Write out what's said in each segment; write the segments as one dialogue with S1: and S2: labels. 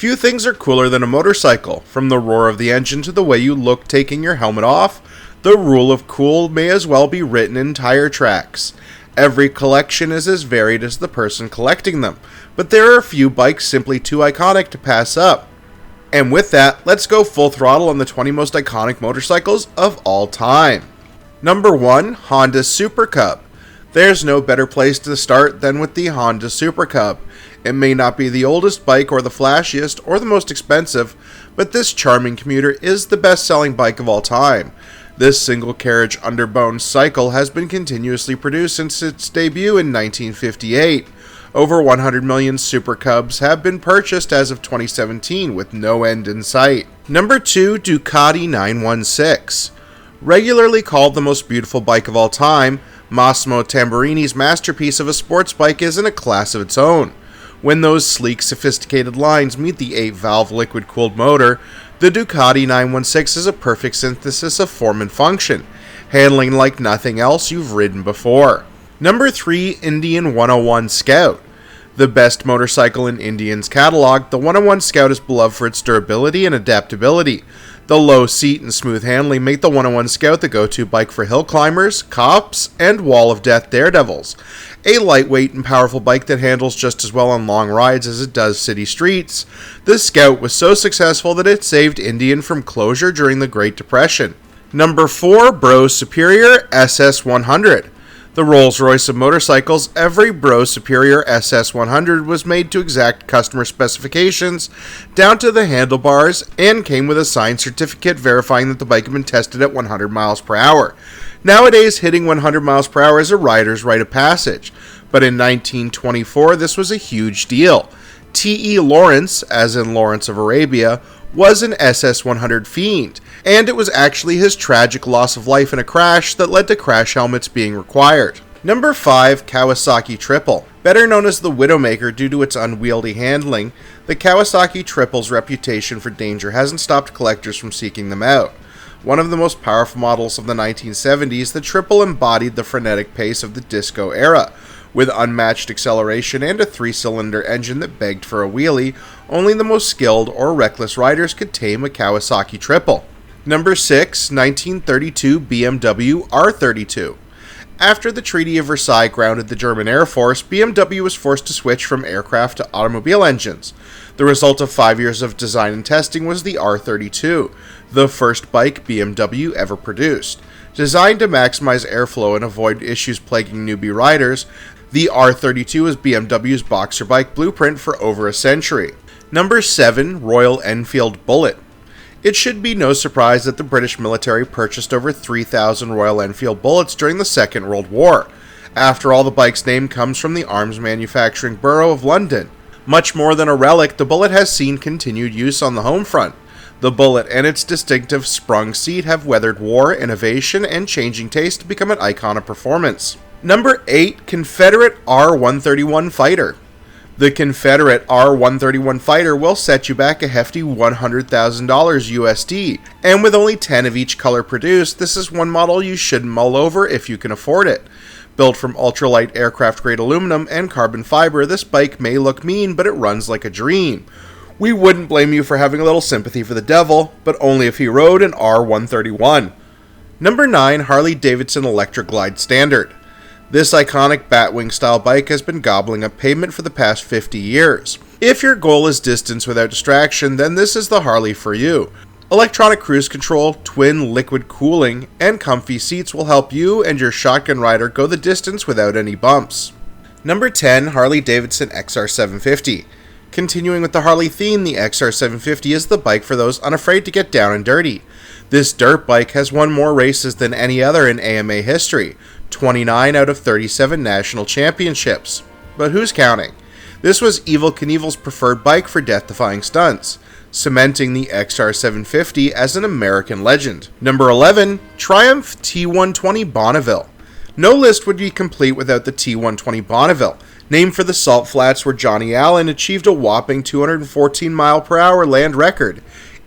S1: Few things are cooler than a motorcycle. From the roar of the engine to the way you look taking your helmet off, the rule of cool may as well be written in tire tracks. Every collection is as varied as the person collecting them, but there are a few bikes simply too iconic to pass up. And with that, let's go full throttle on the 20 most iconic motorcycles of all time. Number 1, Honda Super Cub. There's no better place to start than with the Honda Super Cub. It may not be the oldest bike or the flashiest or the most expensive, but this charming commuter is the best-selling bike of all time. This single-carriage underbone cycle has been continuously produced since its debut in 1958. Over 100 million Super Cubs have been purchased as of 2017 with no end in sight. Number 2, Ducati 916. Regularly called the most beautiful bike of all time, Massimo Tamburini's masterpiece of a sports bike is in a class of its own. When those sleek, sophisticated lines meet the 8-valve liquid-cooled motor, the Ducati 916 is a perfect synthesis of form and function, handling like nothing else you've ridden before. Number 3, Indian 101 Scout. The best motorcycle in Indian's catalog, the 101 Scout is beloved for its durability and adaptability. The low seat and smooth handling make the 101 Scout the go-to bike for hill climbers, cops, and wall of death daredevils. A lightweight and powerful bike that handles just as well on long rides as it does city streets, the Scout was so successful that it saved Indian from closure during the Great Depression. Number 4, Bro Superior SS100. The Rolls-Royce of motorcycles, every Bro Superior SS100 was made to exact customer specifications down to the handlebars and came with a signed certificate verifying that the bike had been tested at 100 miles per hour. Nowadays, hitting 100 miles per hour is a rider's rite of passage, but in 1924 this was a huge deal. T.E. Lawrence, as in Lawrence of Arabia, was an SS100 fiend, and it was actually his tragic loss of life in a crash that led to crash helmets being required. Number 5, Kawasaki Triple. Better known as the Widowmaker due to its unwieldy handling, the Kawasaki Triple's reputation for danger hasn't stopped collectors from seeking them out. One of the most powerful models of the 1970s, the Triple embodied the frenetic pace of the disco era. With unmatched acceleration and a 3-cylinder engine that begged for a wheelie, only the most skilled or reckless riders could tame a Kawasaki Triple. Number 6, 1932 BMW R32. After the Treaty of Versailles grounded the German Air Force, BMW was forced to switch from aircraft to automobile engines. The result of 5 years of design and testing was the R32, the first bike BMW ever produced. Designed to maximize airflow and avoid issues plaguing newbie riders, the R32 is BMW's boxer bike blueprint for over a century. Number 7, Royal Enfield Bullet. It should be no surprise that the British military purchased over 3,000 Royal Enfield Bullets during the Second World War. After all, the bike's name comes from the arms manufacturing borough of London. Much more than a relic, the Bullet has seen continued use on the home front. The Bullet and its distinctive sprung seat have weathered war, innovation, and changing taste to become an icon of performance. Number 8, Confederate R131 Fighter. The Confederate R131 Fighter will set you back a hefty $100,000 USD, and with only 10 of each color produced, this is one model you should mull over if you can afford it. Built from ultralight aircraft-grade aluminum and carbon fiber, this bike may look mean, but it runs like a dream. We wouldn't blame you for having a little sympathy for the devil, but only if he rode an R131. Number 9, Harley-Davidson Electric Glide Standard. This iconic Batwing-style bike has been gobbling up pavement for the past 50 years. If your goal is distance without distraction, then this is the Harley for you. Electronic cruise control, twin liquid cooling, and comfy seats will help you and your shotgun rider go the distance without any bumps. Number 10, Harley-Davidson XR750. Continuing with the Harley theme, the XR750 is the bike for those unafraid to get down and dirty. This dirt bike has won more races than any other in AMA history, 29 out of 37 national championships. But who's counting? This was Evel Knievel's preferred bike for death-defying stunts, cementing the XR750 as an American legend. Number 11, Triumph T120 Bonneville. No list would be complete without the T120 Bonneville, named for the salt flats where Johnny Allen achieved a whopping 214 mile per hour land record.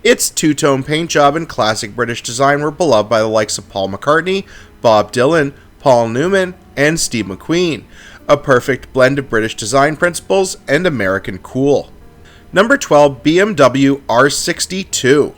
S1: Its two-tone paint job and classic British design were beloved by the likes of Paul McCartney, Bob Dylan, Paul Newman, and Steve McQueen, a perfect blend of British design principles and American cool. Number 12, BMW R62.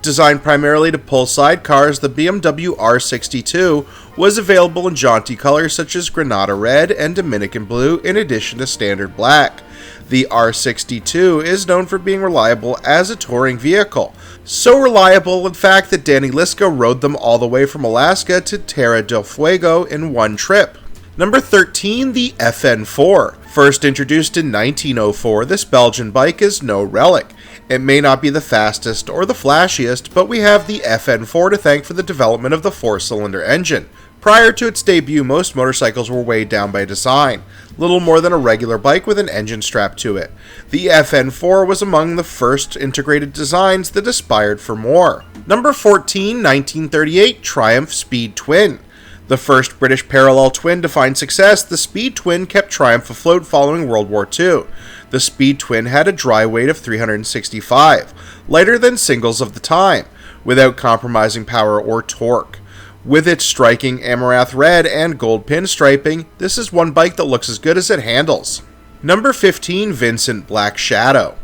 S1: Designed primarily to pull sidecars, the BMW R62 was available in jaunty colors such as Granada Red and Dominican Blue in addition to standard black. The R62 is known for being reliable as a touring vehicle. So reliable, in fact, that Danny Liska rode them all the way from Alaska to Terra del Fuego in one trip. Number 13, the FN4. First introduced in 1904, this Belgian bike is no relic. It may not be the fastest or the flashiest, but we have the FN4 to thank for the development of the 4-cylinder engine. Prior to its debut, most motorcycles were weighed down by design, little more than a regular bike with an engine strapped to it. The FN4 was among the first integrated designs that aspired for more. Number 14, 1938, Triumph Speed Twin. The first British parallel twin to find success, the Speed Twin kept Triumph afloat following World War II. The Speed Twin had a dry weight of 365, lighter than singles of the time, without compromising power or torque. With its striking amaranth red and gold pinstriping, this is one bike that looks as good as it handles. Number 15, Vincent Black Shadow.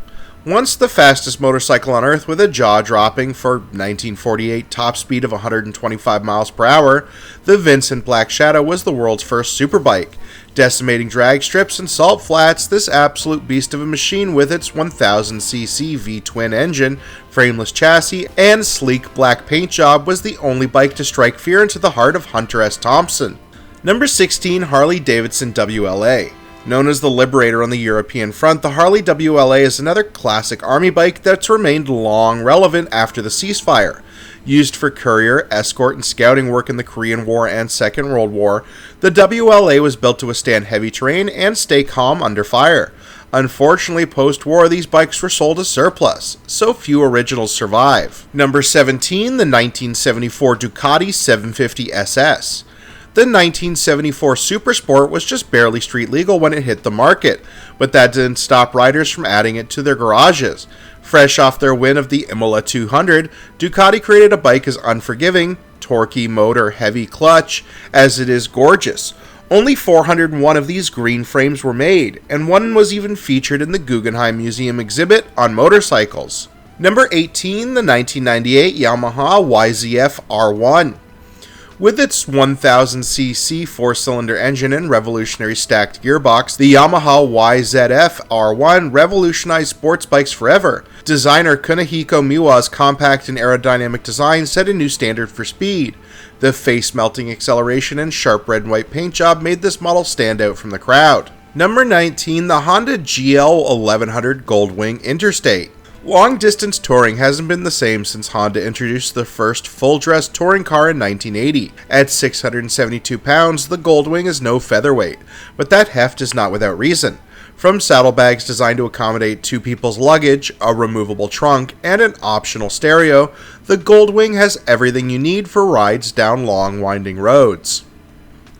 S1: Once the fastest motorcycle on Earth with a jaw-dropping for 1948 top speed of 125 miles per hour, the Vincent Black Shadow was the world's first superbike. Decimating drag strips and salt flats, this absolute beast of a machine with its 1000cc V-twin engine, frameless chassis, and sleek black paint job was the only bike to strike fear into the heart of Hunter S. Thompson. Number 16, Harley-Davidson WLA. Known as the Liberator on the European front, the Harley WLA is another classic army bike that's remained long relevant after the ceasefire. Used for courier, escort, and scouting work in the Korean War and Second World War, the WLA was built to withstand heavy terrain and stay calm under fire. Unfortunately, post-war, these bikes were sold as surplus, so few originals survive. Number 17, the 1974 Ducati 750 SS. The 1974 Supersport was just barely street legal when it hit the market, but that didn't stop riders from adding it to their garages. Fresh off their win of the Imola 200, Ducati created a bike as unforgiving, torquey motor, heavy clutch, as it is gorgeous. Only 401 of these green frames were made, and one was even featured in the Guggenheim Museum exhibit on motorcycles. Number 18, the 1998 Yamaha YZF R1. With its 1000cc 4-cylinder engine and revolutionary stacked gearbox, the Yamaha YZF R1 revolutionized sports bikes forever. Designer Kunihiko Miwa's compact and aerodynamic design set a new standard for speed. The face-melting acceleration and sharp red and white paint job made this model stand out from the crowd. Number 19, the Honda GL 1100 Goldwing Interstate. Long-distance touring hasn't been the same since Honda introduced the first full-dress touring car in 1980. At 672 pounds, the Goldwing is no featherweight, but that heft is not without reason. From saddlebags designed to accommodate two people's luggage, a removable trunk, and an optional stereo, the Goldwing has everything you need for rides down long, winding roads.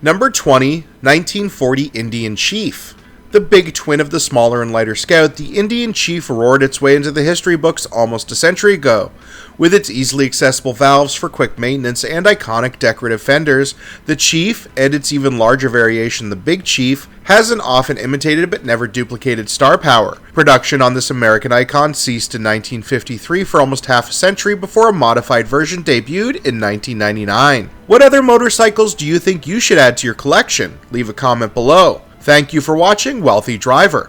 S1: Number 20, 1940 Indian Chief. The big twin of the smaller and lighter Scout, the Indian Chief roared its way into the history books almost a century ago. With its easily accessible valves for quick maintenance and iconic decorative fenders, the Chief, and its even larger variation, the Big Chief, has an often imitated but never duplicated star power. Production on this American icon ceased in 1953 for almost half a century before a modified version debuted in 1999. What other motorcycles do you think you should add to your collection? Leave a comment below. Thank you for watching, Wealthy Driver.